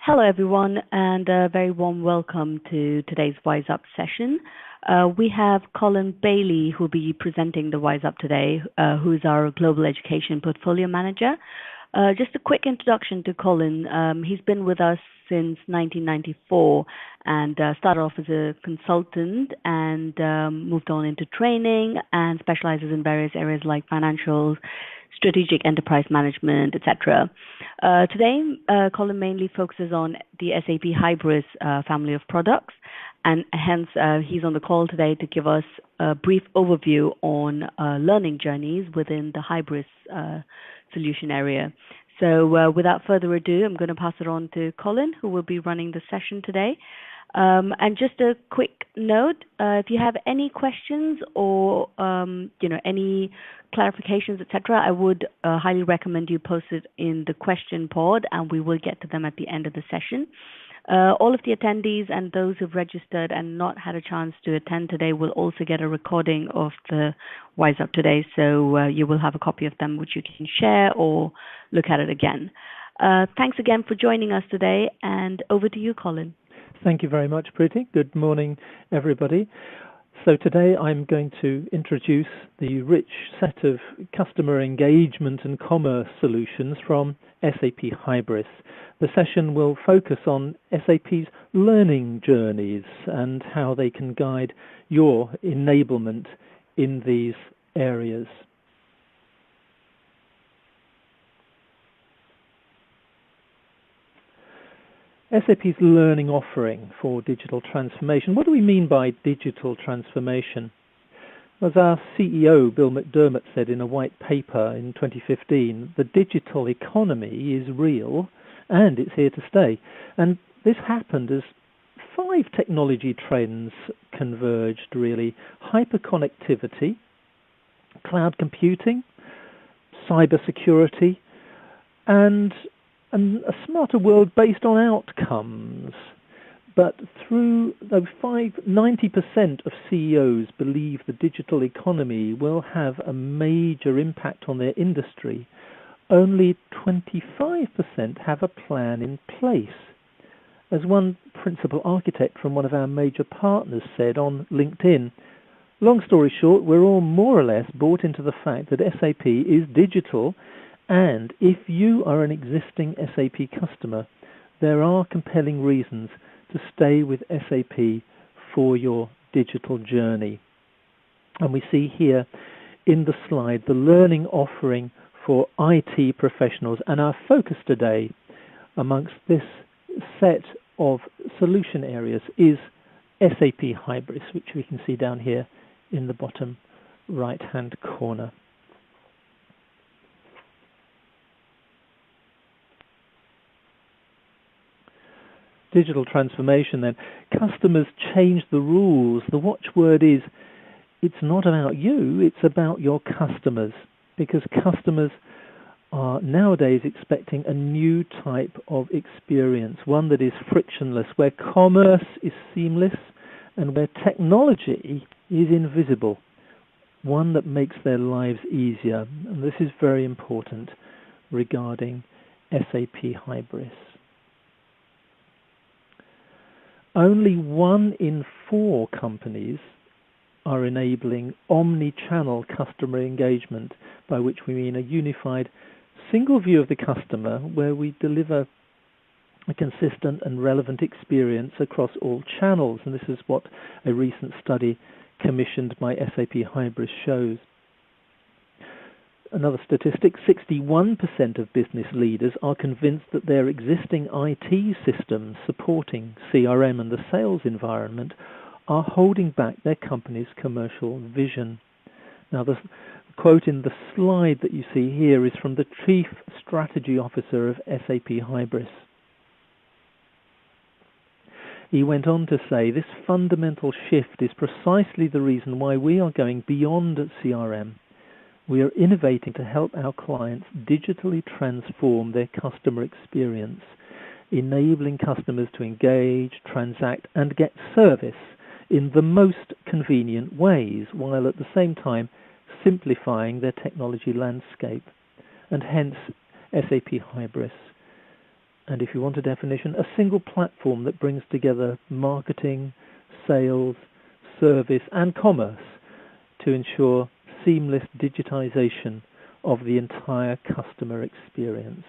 Hello, everyone, and a very warm welcome to today's Wise Up session. We have Colin Bailey, who will be presenting the Wise Up today, who is our Global Education Portfolio Manager. Just a quick introduction to Colin. He's been with us since 1994 and started off as a consultant and moved on into training and specializes in various areas like financials, strategic enterprise management, etc. Today, Colin mainly focuses on the SAP Hybris family of products, and hence he's on the call today to give us a brief overview on learning journeys within the Hybris solution area. So without further ado, I'm going to pass it on to Colin, who will be running the session today. And just a quick note, if you have any questions or any clarifications, etc., I would highly recommend you post it in the question pod, and we will get to them at the end of the session. All of the attendees and those who've registered and not had a chance to attend today will also get a recording of the Wise Up today, so you will have a copy of them which you can share or look at it again. Thanks again for joining us today, and over to you, Colin. Thank you very much, Preeti. Good morning, everybody. So today I'm going to introduce the rich set of customer engagement and commerce solutions from SAP Hybris. The session will focus on SAP's learning journeys and how they can guide your enablement in these areas. SAP's learning offering for digital transformation. What do we mean by digital transformation? As our CEO, Bill McDermott, said in a white paper in 2015, the digital economy is real and it's here to stay. And this happened as 5 technology trends converged, really. Hyperconnectivity, cloud computing, cybersecurity, and a smarter world based on outcomes. But through those 90% of CEOs believe the digital economy will have a major impact on their industry. Only 25% have a plan in place. As one principal architect from one of our major partners said on LinkedIn, long story short, we're all more or less bought into the fact that SAP is digital. And if you are an existing SAP customer, there are compelling reasons to stay with SAP for your digital journey. And we see here in the slide the learning offering for IT professionals. And our focus today amongst this set of solution areas is SAP Hybris, which we can see down here in the bottom right-hand corner. Digital transformation then. Customers change the rules. The watchword is, it's not about you, it's about your customers, because customers are nowadays expecting a new type of experience, one that is frictionless, where commerce is seamless and where technology is invisible, one that makes their lives easier. And this is very important regarding SAP Hybris. Only 1 in 4 companies are enabling omni-channel customer engagement, by which we mean a unified single view of the customer where we deliver a consistent and relevant experience across all channels. And this is what a recent study commissioned by SAP Hybris shows. Another statistic, 61% of business leaders are convinced that their existing IT systems supporting CRM and the sales environment are holding back their company's commercial vision. Now, the quote in the slide that you see here is from the Chief Strategy Officer of SAP Hybris. He went on to say, this fundamental shift is precisely the reason why we are going beyond CRM. We are innovating to help our clients digitally transform their customer experience, enabling customers to engage, transact, and get service in the most convenient ways, while at the same time simplifying their technology landscape. And hence, SAP Hybris And if you want a definition, a single platform that brings together marketing, sales, service, and commerce to ensure seamless digitization of the entire customer experience.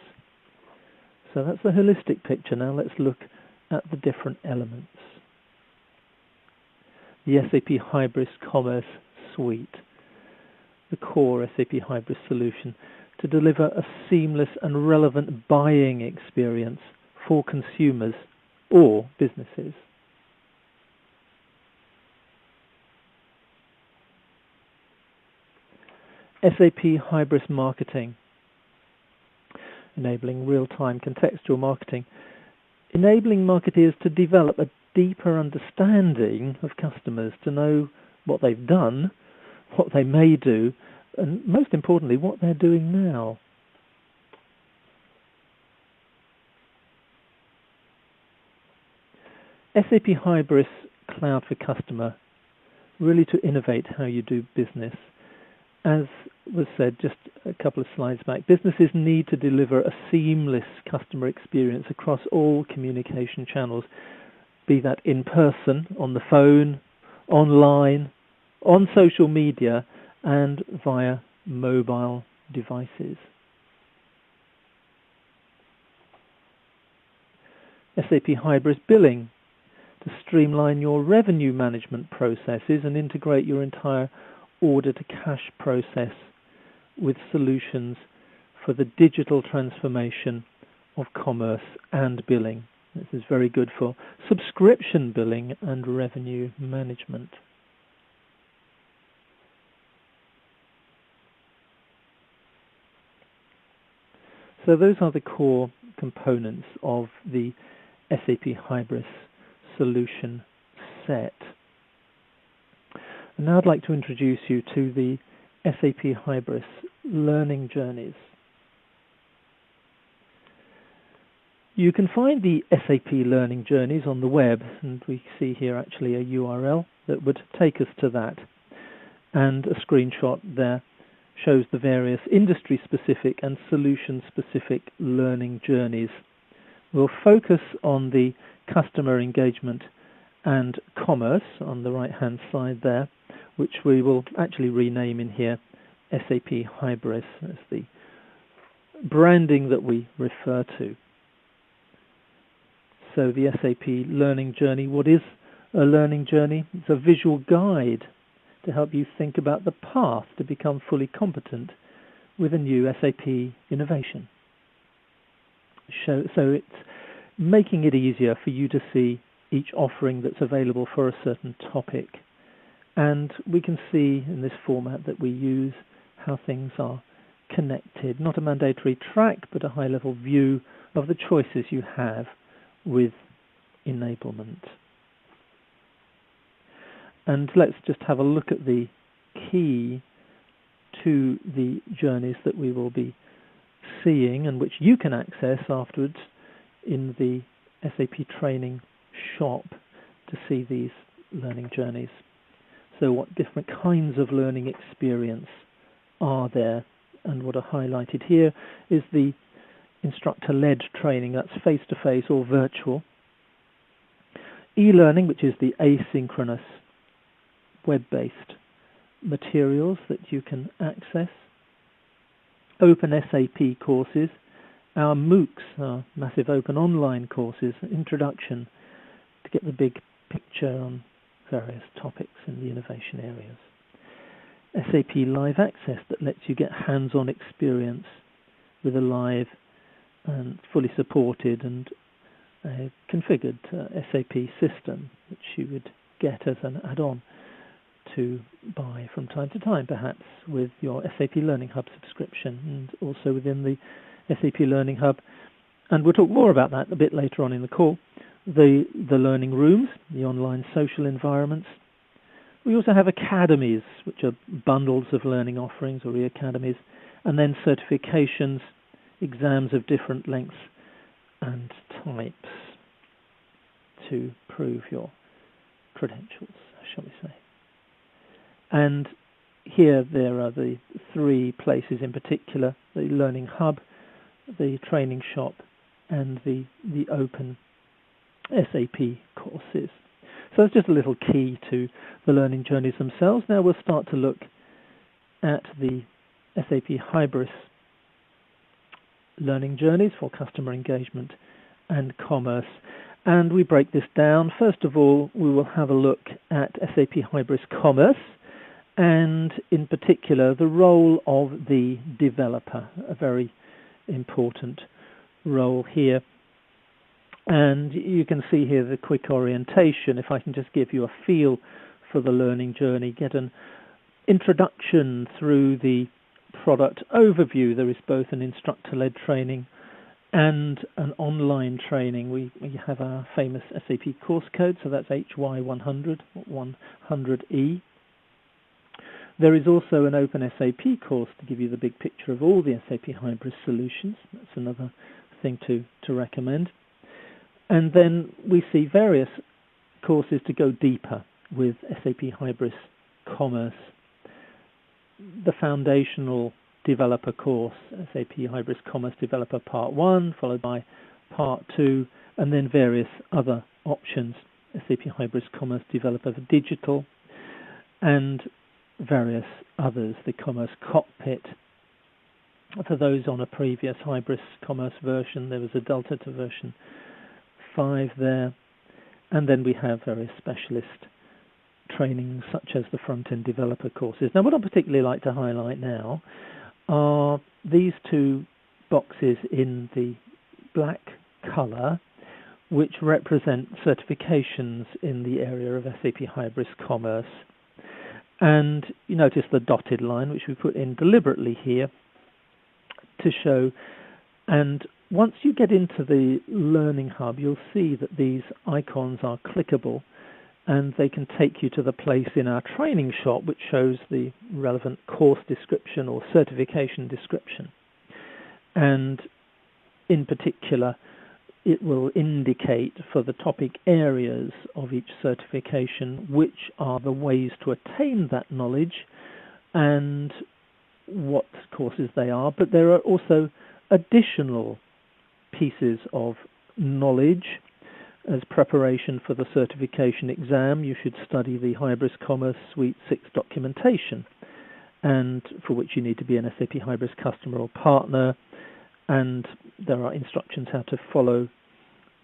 So that's the holistic picture. Now let's look at the different elements. The SAP Hybris Commerce Suite, the core SAP Hybris solution to deliver a seamless and relevant buying experience for consumers or businesses. SAP Hybris Marketing, enabling real-time contextual marketing, enabling marketeers to develop a deeper understanding of customers, to know what they've done, what they may do, and most importantly, what they're doing now. SAP Hybris Cloud for Customer, really to innovate how you do business. As was said just a couple of slides back, businesses need to deliver a seamless customer experience across all communication channels, be that in person, on the phone, online, on social media, and via mobile devices. SAP Hybris Billing, to streamline your revenue management processes and integrate your entire order-to-cash process with solutions for the digital transformation of commerce and billing. This is very good for subscription billing and revenue management. So those are the core components of the SAP Hybris solution set. And now I'd like to introduce you to the SAP Hybris learning journeys. You can find the SAP learning journeys on the web, and we see here actually a URL that would take us to that. And a screenshot there shows the various industry-specific and solution-specific learning journeys. We'll focus on the customer engagement and commerce on the right-hand side there, which we will actually rename in here SAP Hybris as the branding that we refer to. So the SAP learning journey, what is a learning journey? It's a visual guide to help you think about the path to become fully competent with a new SAP innovation. So it's making it easier for you to see each offering that's available for a certain topic. And we can see in this format that we use how things are connected. Not a mandatory track, but a high-level view of the choices you have with enablement. And let's just have a look at the key to the journeys that we will be seeing and which you can access afterwards in the SAP training shop to see these learning journeys. So what different kinds of learning experience are there? And what are highlighted here is the instructor-led training, that's face-to-face or virtual. E-learning, which is the asynchronous web-based materials that you can access. Open SAP courses, our MOOCs, our massive open online courses, introduction to get the big picture on various topics in the innovation areas. SAP Live Access that lets you get hands-on experience with a live and fully supported and configured SAP system, which you would get as an add-on to buy from time to time, perhaps with your SAP Learning Hub subscription and also within the SAP Learning Hub. And we'll talk more about that a bit later on in the call. The learning rooms, the online social environments. We also have academies, which are bundles of learning offerings or e-academies, and then certifications, exams of different lengths and types to prove your credentials, shall we say. And here there are the three places in particular, the Learning Hub, the Training Shop, and the open SAP courses. So it's just a little key to the learning journeys themselves. Now we'll start to look at the SAP Hybris learning journeys for customer engagement and commerce. And we break this down. First of all, we will have a look at SAP Hybris Commerce, and in particular the role of the developer, a very important role here. And you can see here the quick orientation. If I can just give you a feel for the learning journey, get an introduction through the product overview. There is both an instructor-led training and an online training. We have our famous SAP course code, so that's HY100, 100E. There is also an open SAP course to give you the big picture of all the SAP Hybris solutions. That's another thing to recommend. And then we see various courses to go deeper with SAP Hybris Commerce. The foundational developer course, SAP Hybris Commerce Developer Part 1, followed by Part 2, and then various other options, SAP Hybris Commerce Developer for Digital, and various others, the Commerce Cockpit. For those on a previous Hybris Commerce version, there was a Delta to version 5 there, and then we have various specialist trainings such as the front-end developer courses. Now, what I'd particularly like to highlight now are these two boxes in the black color, which represent certifications in the area of SAP Hybris Commerce. And you notice the dotted line, which we put in deliberately here to show. And once you get into the Learning Hub, you'll see that these icons are clickable, and they can take you to the place in our training shop which shows the relevant course description or certification description. And in particular, it will indicate for the topic areas of each certification which are the ways to attain that knowledge and what courses they are. But there are also additional pieces of knowledge. As preparation for the certification exam, you should study the Hybris Commerce Suite 6 documentation, and for which you need to be an SAP Hybris customer or partner, and there are instructions how to follow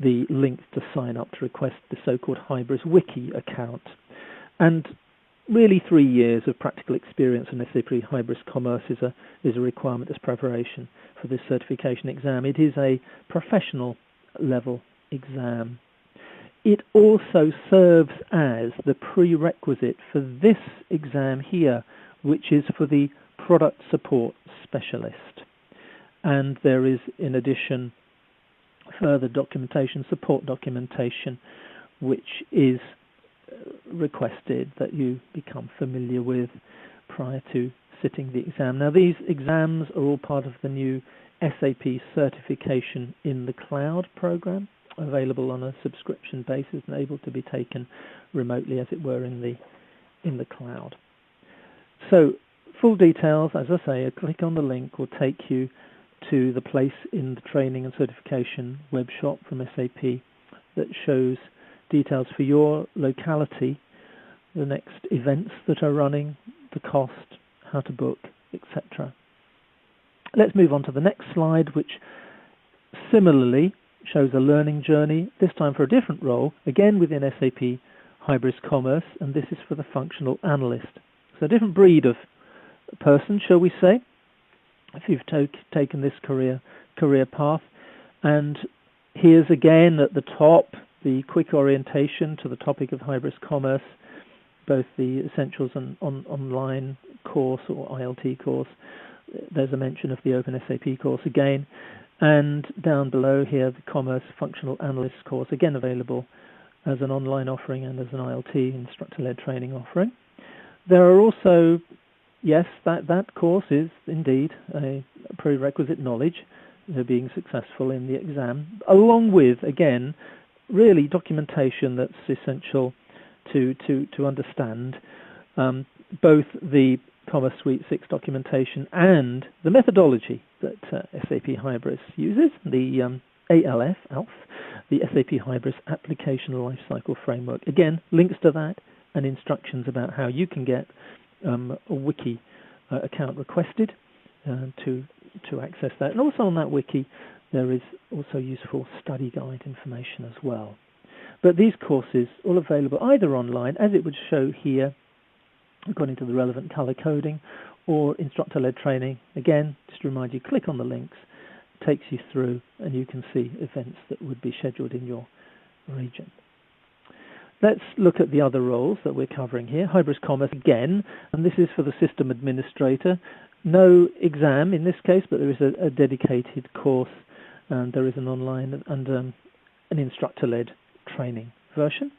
the link to sign up to request the so-called Hybris Wiki account. And really 3 years of practical experience in SAP Hybris Commerce is a requirement as preparation for this certification exam. It is a professional level exam. It also serves as the prerequisite for this exam here, which is for the product support specialist. And there is, in addition, further documentation, support documentation, which is requested that you become familiar with prior to sitting the exam. Now, these exams are all part of the new SAP Certification in the Cloud program, available on a subscription basis and able to be taken remotely, as it were, in the cloud. So, full details, as I say, a click on the link will take you to the place in the training and certification web shop from SAP that shows details for your locality, the next events that are running, the cost, how to book, etc. Let's move on to the next slide, which similarly shows a learning journey, this time for a different role, again within SAP Hybris Commerce, and this is for the functional analyst. So a different breed of person, shall we say, if you've taken this career path. And here's again at the top the quick orientation to the topic of Hybris Commerce, both the Essentials and online course or ILT course. There's a mention of the Open SAP course again. And down below here, the Commerce Functional Analyst course, again available as an online offering and as an ILT, instructor-led training offering. There are also, yes, that course is indeed a prerequisite knowledge for being successful in the exam, along with, again, really documentation that's essential to understand both the Commerce Suite 6 documentation and the methodology that SAP Hybris uses, the ALF, the SAP Hybris Application Lifecycle Framework. Again, links to that and instructions about how you can get a wiki account requested to access that. And also on that wiki, there is also useful study guide information as well. But these courses all available either online, as it would show here, according to the relevant color coding, or instructor-led training. Again, just to remind you, click on the links, it takes you through, and you can see events that would be scheduled in your region. Let's look at the other roles that we're covering here. Hybris Commerce again, and this is for the system administrator. No exam in this case, but there is a dedicated course, and there is an online and an instructor-led training version.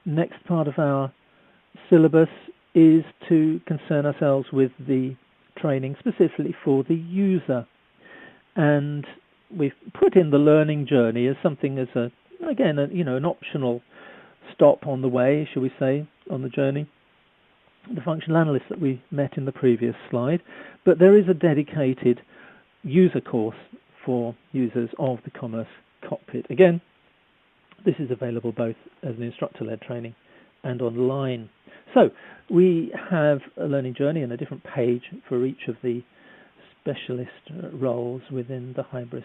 Next part of our syllabus is to concern ourselves with the training specifically for the user. And we've put in the learning journey as something as an optional stop on the way, shall we say, on the journey. The functional analyst that we met in the previous slide, but there is a dedicated user course for users of the Commerce Cockpit. Again, this is available both as an instructor-led training and online. So we have a learning journey and a different page for each of the specialist roles within the Hybris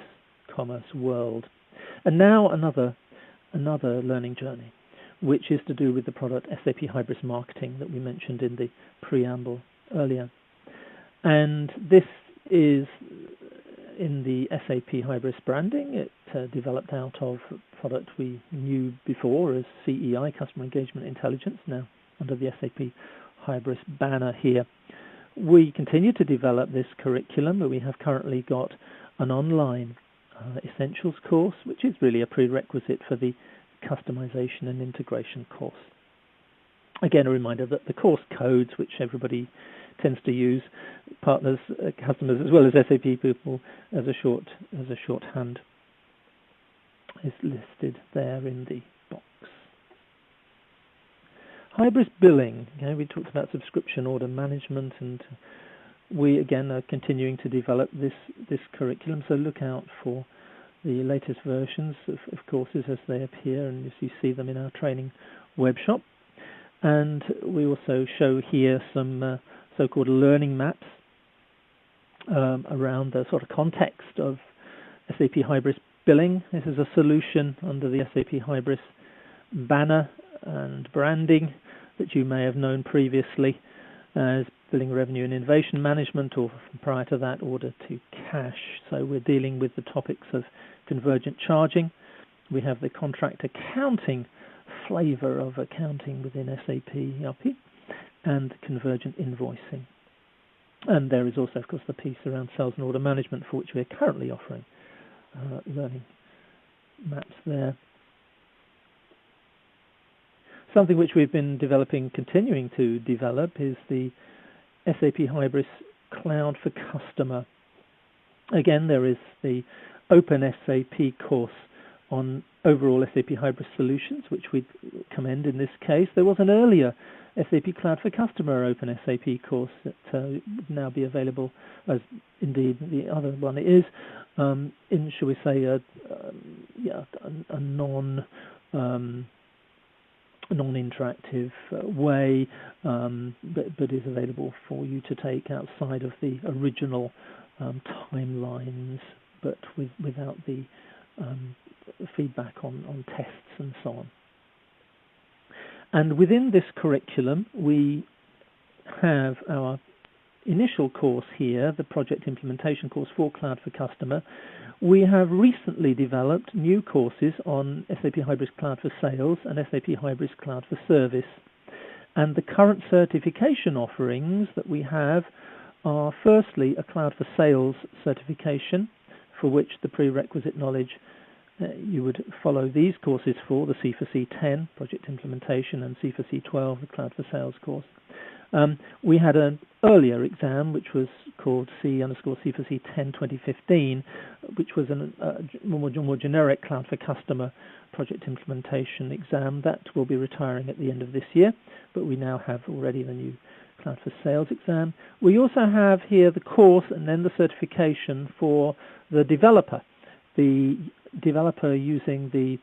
Commerce world. And now another learning journey, which is to do with the product SAP Hybris Marketing that we mentioned in the preamble earlier. And this is in the SAP Hybris branding. It developed out of a product we knew before as CEI, Customer Engagement Intelligence, now under the SAP Hybris banner here. We continue to develop this curriculum, but we have currently got an online Essentials course, which is really a prerequisite for the customization and integration course. Again, a reminder that the course codes, which everybody tends to use, partners, customers, as well as SAP people, as a shorthand, is listed there in the box. Hybris billing. Okay, we talked about subscription order management, and we again are continuing to develop this curriculum. So look out for the latest versions of courses as they appear, and as you see them in our training web shop. And we also show here some so-called learning maps around the sort of context of SAP Hybris billing. This is a solution under the SAP Hybris banner and branding that you may have known previously as billing, revenue and innovation management, or prior to that, order to cash. So we're dealing with the topics of convergent charging. We have the contract accounting flavor of accounting within SAP ERP, and convergent invoicing. And there is also, of course, the piece around sales and order management, for which we're currently offering learning maps there. Something which we've been continuing to develop, is the SAP Hybris Cloud for Customer. Again, there is the Open SAP course on overall SAP Hybris solutions, which we commend in this case. There was an earlier SAP Cloud for Customer Open SAP course that would now be available, as indeed the other one is, in, shall we say, a non-interactive way, but is available for you to take outside of the original timelines, but without the feedback on tests and so on. And within this curriculum, we have our initial course here, the project implementation course for Cloud for Customer. We have recently developed new courses on SAP Hybris Cloud for Sales and SAP Hybris Cloud for Service. And the current certification offerings that we have are firstly a Cloud for Sales certification, for which the prerequisite knowledge you would follow these courses for, the C4C 10, Project Implementation, and C4C 12, the Cloud for Sales course. We had an earlier exam, which was called C_C4C 10 2015, which was a more generic Cloud for Customer Project Implementation exam. That will be retiring at the end of this year, but we now have already the new Cloud for Sales exam. We also have here the course and then the certification for the developer using the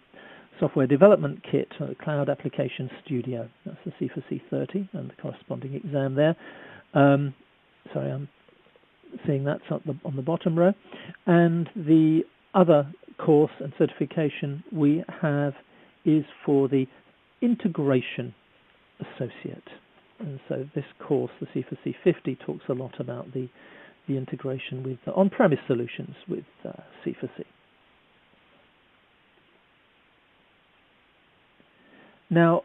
software development kit, Cloud Application Studio. That's the C4C 30 and the corresponding exam there. Sorry, I'm seeing that's on the bottom row. And the other course and certification we have is for the Integration Associate. And so this course, the C4C 50, talks a lot about the integration with on-premise solutions with C4C. Now,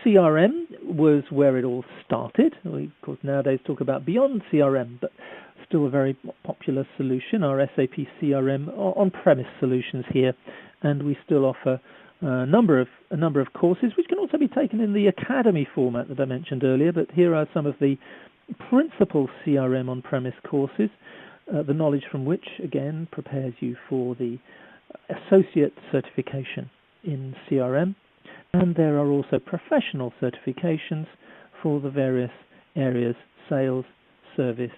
CRM was where it all started. We, of course, nowadays talk about beyond CRM, but still a very popular solution, our SAP CRM on-premise solutions here, and we still offer a number of courses, which can also be taken in the academy format that I mentioned earlier. But here are some of the principal CRM on-premise courses, the knowledge from which, again, prepares you for the associate certification in CRM. And there are also professional certifications for the various areas, sales, service,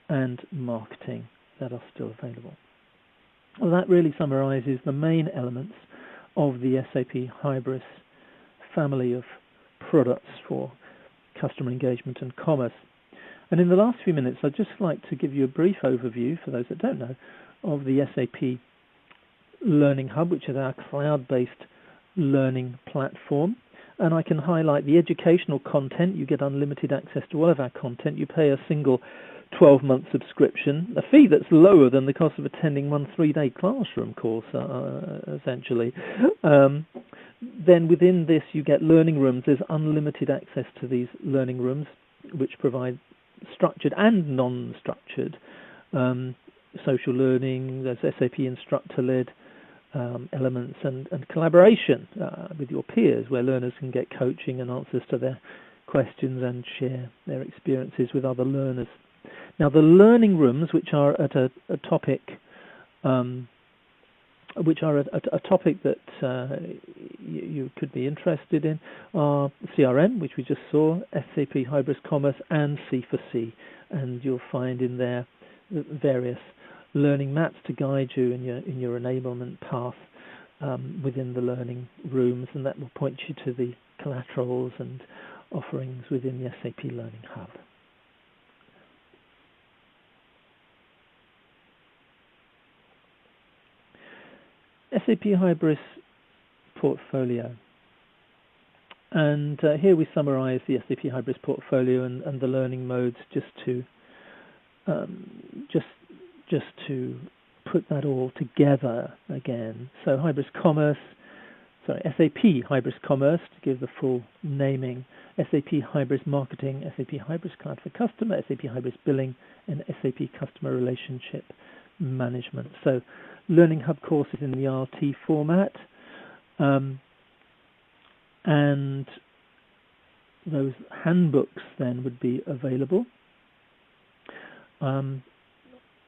and marketing, that are still available. Well, that really summarizes the main elements of the SAP Hybris family of products for customer engagement and commerce. And in the last few minutes, I'd just like to give you a brief overview, for those that don't know, of the SAP Learning Hub, which is our cloud-based learning platform. And I can highlight the educational content. You get unlimited access to all of our content. You pay a single 12-month subscription, a fee that's lower than the cost of attending one 3-day classroom course, essentially. Then within this, you get learning rooms. There's unlimited access to these learning rooms, which provide structured and non-structured social learning. There's SAP instructor-led elements and collaboration with your peers, where learners can get coaching and answers to their questions and share their experiences with other learners. Now, the learning rooms, which are at a topic, that you could be interested in, are CRM, which we just saw, SAP Hybris Commerce, and C4C, and you'll find in there various learning maps to guide you in your enablement path within the learning rooms, and that will point you to the collaterals and offerings within the SAP Learning Hub. SAP Hybris portfolio, and here we summarize the SAP Hybris portfolio and the learning modes just to put that all together again. So SAP Hybris Commerce, to give the full naming, SAP Hybris Marketing, SAP Hybris Cloud for Customer, SAP Hybris Billing, and SAP Customer Relationship Management. So Learning Hub courses in the RT format, and those handbooks then would be available.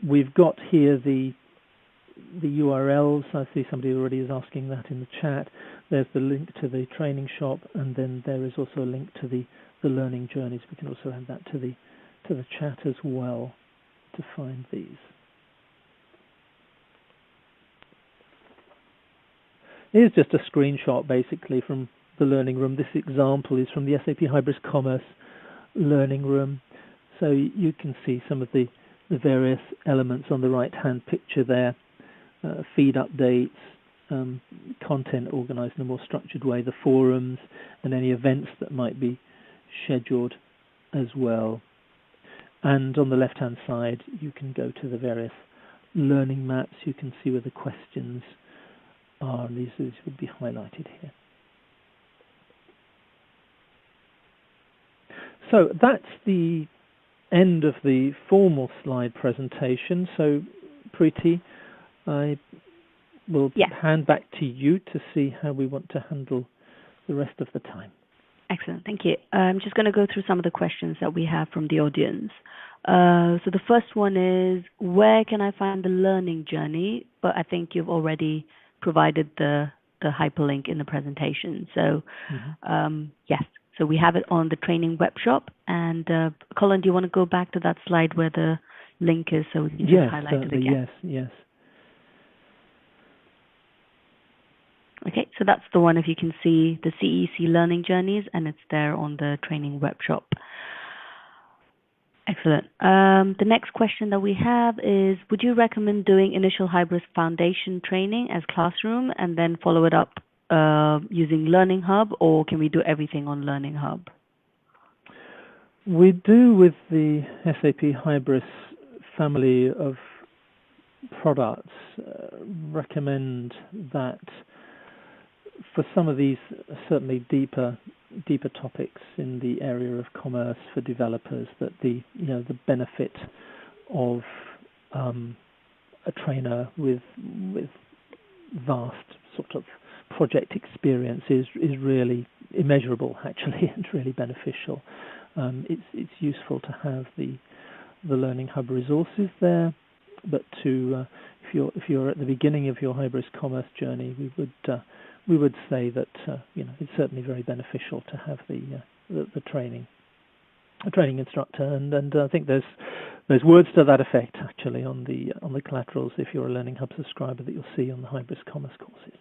We've got here the URLs. I see somebody already is asking that in the chat. There's the link to the training shop, and then there is also a link to the learning journeys. We can also add that to the chat as well to find these. Here's just a screenshot basically from the learning room. This example is from the SAP Hybris Commerce learning room. So you can see some of the various elements on the right-hand picture there, feed updates, content organized in a more structured way, the forums, and any events that might be scheduled as well. And on the left-hand side, you can go to the various learning maps. You can see where the questions are. These would be highlighted here. So that's the end of the formal slide presentation. So, Preeti, I will hand back to you to see how we want to handle the rest of the time. Excellent, thank you. I'm just going to go through some of the questions that we have from the audience. So the first one is, where can I find the learning journey? But I think you've already provided the hyperlink in the presentation. So yes, So we have it on the training web shop. And Colin, do you want to go back to that slide where the link is so we can just highlight it again? Yes. Okay, so that's the one, if you can see the CEC learning journeys, and it's there on the training web shop. Excellent. The next question that we have is, would you recommend doing initial Hybris foundation training as classroom and then follow it up using Learning Hub, or can we do everything on Learning Hub? We do, with the SAP Hybris family of products, recommend that for some of these certainly deeper topics in the area of commerce for developers, that the benefit of a trainer with vast sort of project experience is really immeasurable. Actually, it's really beneficial. It's useful to have the Learning Hub resources there, but if you're at the beginning of your Hybris commerce journey, we would say that it's certainly very beneficial to have the training instructor, and I think there's words to that effect actually on the collaterals if you're a Learning Hub subscriber that you'll see on the Hybris commerce courses.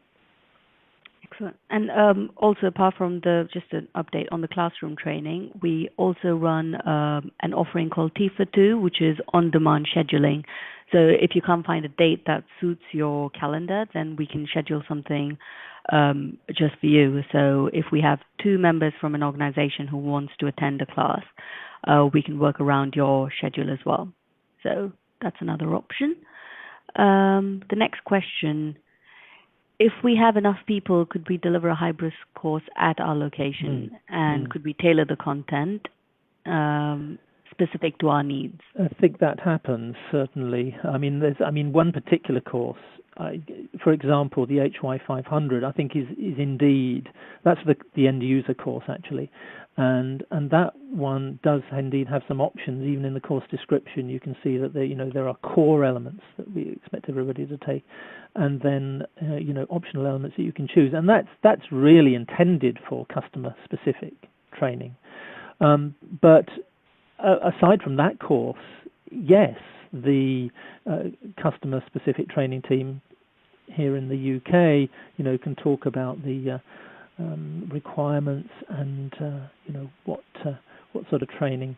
Excellent. And also, apart from just an update on the classroom training, we also run an offering called T for 2, which is on-demand scheduling. So if you can't find a date that suits your calendar, then we can schedule something just for you. So if we have 2 members from an organization who wants to attend a class, we can work around your schedule as well. So that's another option. The next question: if we have enough people, could we deliver a Hybris course at our location? And could we tailor the content specific to our needs? I think that happens, certainly. I mean, one particular course, for example, the HY 500, I think is indeed, that's the end user course actually. And that one does indeed have some options. Even in the course description, you can see that there are core elements that we expect everybody to take, and then optional elements that you can choose. And that's really intended for customer specific training. But aside from that course, yes, the customer specific training team here in the UK, can talk about the requirements and what sort of training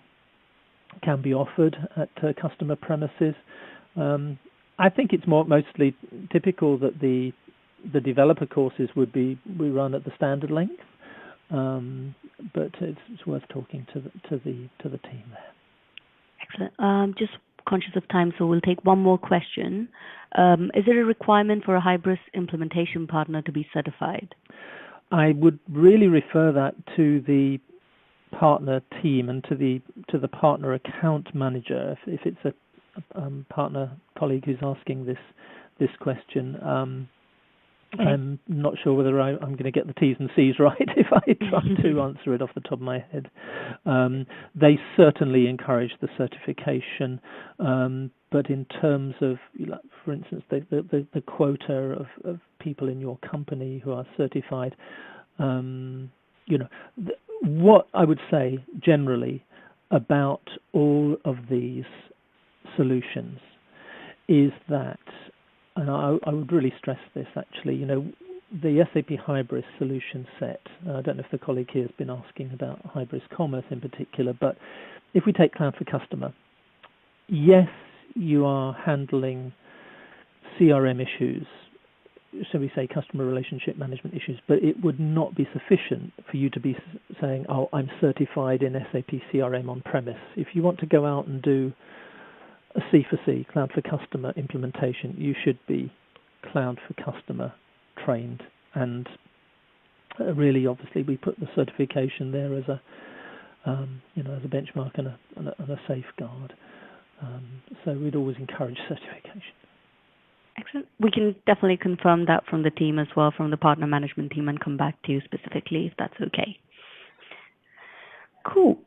can be offered at customer premises. I think it's mostly typical that the developer courses we run at the standard length, but it's worth talking to the team there. Excellent. Just conscious of time, so we'll take one more question. Is there a requirement for a Hybris implementation partner to be certified? I would really refer that to the partner team and to the partner account manager. If it's a partner colleague who's asking this question, I'm not sure whether I'm going to get the T's and C's right if I try to answer it off the top of my head. They certainly encourage the certification, but in terms of, for instance, the quota of people in your company who are certified, what I would say generally about all of these solutions is that, and I would really stress this actually, the SAP Hybris solution set, I don't know if the colleague here has been asking about Hybris Commerce in particular, but if we take Cloud for Customer, yes, you are handling CRM issues, shall we say customer relationship management issues, but it would not be sufficient for you to be saying, oh, I'm certified in SAP CRM on-premise. If you want to go out and do a C4C, Cloud for Customer implementation, you should be Cloud for Customer trained. And really, obviously, we put the certification there as a benchmark and a safeguard. So we'd always encourage certification. Excellent. We can definitely confirm that from the team as well, from the partner management team, and come back to you specifically if that's okay. Cool.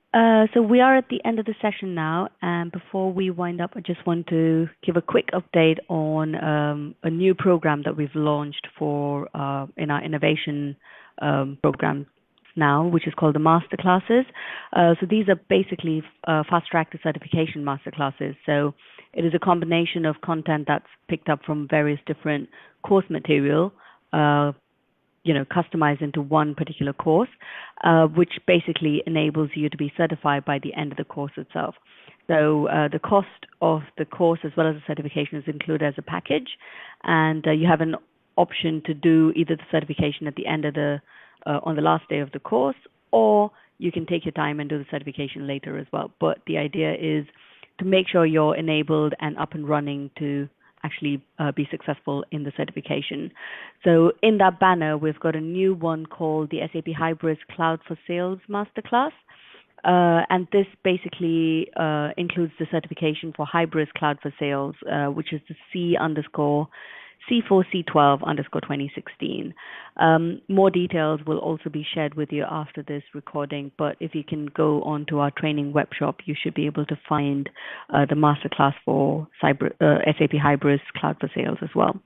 So we are at the end of the session now, and before we wind up, I just want to give a quick update on a new program that we've launched in our innovation program now, which is called the master classes. So these are basically fast track to certification master classes. So it is a combination of content that's picked up from various different course material, customized into one particular course, which basically enables you to be certified by the end of the course itself. So the cost of the course as well as the certification is included as a package, and you have an option to do either the certification at the end of the on the last day of the course, or you can take your time and do the certification later as well. But the idea is to make sure you're enabled and up and running to actually be successful in the certification. So in that banner, we've got a new one called the SAP Hybris Cloud for Sales Masterclass. And this basically includes the certification for Hybris Cloud for Sales, which is the C4C12_2016. More details will also be shared with you after this recording, but if you can go on to our training web shop, you should be able to find the masterclass for SAP Hybris Cloud for Sales as well.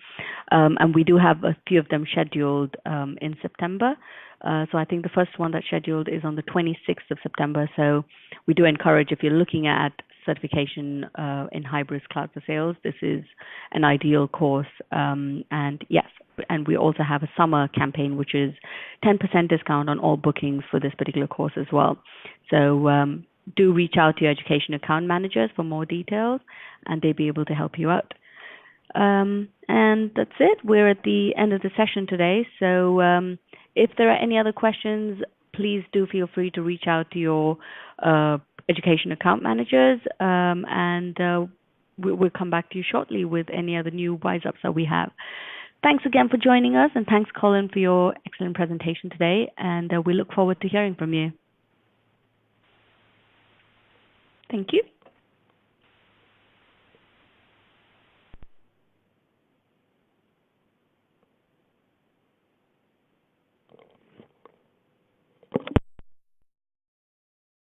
And we do have a few of them scheduled in September. So I think the first one that's scheduled is on the 26th of September. So we do encourage, if you're looking at certification in Hybris Cloud for Sales, this is an ideal course. And yes, and we also have a summer campaign, which is 10% discount on all bookings for this particular course as well. So do reach out to your education account managers for more details, and they'll be able to help you out. And that's it. We're at the end of the session today. So if there are any other questions, please do feel free to reach out to your education account managers, and we'll come back to you shortly with any other new Wise Ups that we have. Thanks again for joining us, and thanks, Colin, for your excellent presentation today, and we look forward to hearing from you. Thank you.